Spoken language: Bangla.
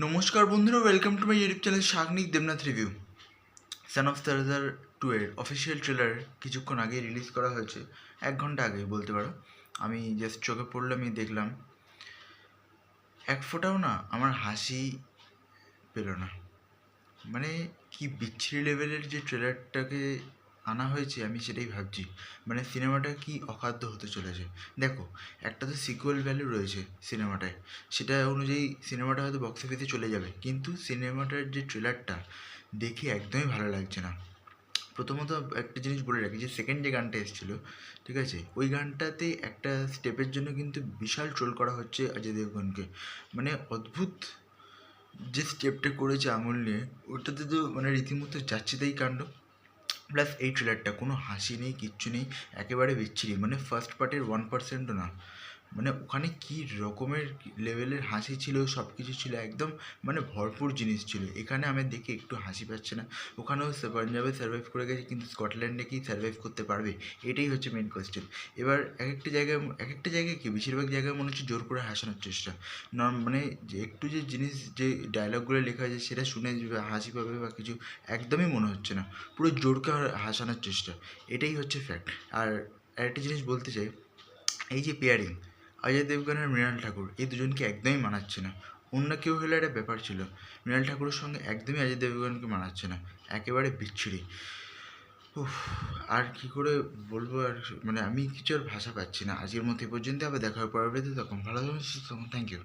নমস্কার বন্ধুরা, welcome to my YouTube channel Shagnik Debnath review. Son of Sardaar 2 এর অফিসিয়াল ট্রেলার কিছুক্ষণ আগে রিলিজ করা হয়েছে, 1 ঘন্টা আগেই বলতে পারো। আমি জাস্ট চোখে পড়লো, আমি দেখলাম, এক ফোঁটাও না আমার হাসি পেল না। মানে কি বিচ্ছিরি লেভেলের যে ট্রেলারটাকে আনা হয়েছে, আমি সেটাই ভাবছি। মানে সিনেমাটা কি অখাদ্য হতে চলেছে। দেখো, একটা তো সিকুয়েল ভ্যালু রয়েছে সিনেমাটায়, সেটা অনুযায়ী সিনেমাটা হয়তো বক্স অফিসে চলে যাবে, কিন্তু সিনেমাটার যে ট্রেলারটা দেখে একদমই ভালো লাগছে না। প্রথমত একটা জিনিস বলে রাখি, যে সেকেন্ড যে গানটা এসেছিলো, ঠিক আছে, ওই গানটাতে একটা স্টেপের জন্য কিন্তু বিশাল ট্রোল করা হচ্ছে অজয় দেবগনকে। মানে অদ্ভুত যে স্টেপটা করেছে আঙুল নিয়ে, ওটাতে তো মানে রীতিমতো যাচ্ছে তাই কাণ্ড। প্লাস এই ট্রেলারটা কোনো হাসি নেই, কিচ্ছু নেই, একেবারে বিচ্ছিরি। মানে ফার্স্ট পার্টের 1%ও না। মানে ওখানে কী রকমের লেভেলের হাসি ছিল, সব কিছু ছিল একদম, মানে ভরপুর জিনিস ছিল। এখানে আমি দেখে একটু হাসি পাচ্ছে না। ওখানেও পাঞ্জাবে সার্ভাইভ করে গেছে, কিন্তু স্কটল্যান্ডে কি সার্ভাইভ করতে পারবে, এটাই হচ্ছে মেন কোয়েশ্চেন। এবার এক একটা জায়গায় কি বেশিরভাগ জায়গায় মনে হচ্ছে জোর করে হাসানোর চেষ্টা। মানে যে একটু যে জিনিস, যে ডায়লগগুলো লেখা আছে সেটা শুনে যে হাসি পাবে বা কিছু, একদমই মনে হচ্ছে না। পুরো জোরকে হাসানোর চেষ্টা, এটাই হচ্ছে ফ্যাক্ট। আর আরেকটা জিনিস বলতে চাই, এই যে পেয়ারিং, অজয় দেবগন আর মৃণাল ঠাকুর, এই দুজনকে একদমই মানাচ্ছে না। অন্য কেউ হলে একটা ব্যাপার ছিল, মৃণাল ঠাকুরের সঙ্গে একদমই অজয় দেবগনকে মানাচ্ছে না, একেবারে বিচ্ছিরি। উফ, আর কী করে বলবো, আর মানে আমি কিছু আর ভাষা পাচ্ছি না। আজকের মতো এই পর্যন্ত, আবার দেখা হবে পরবর্তীতে। তখন ভালো থাকুন, সুস্থ থাকুন। Thank you.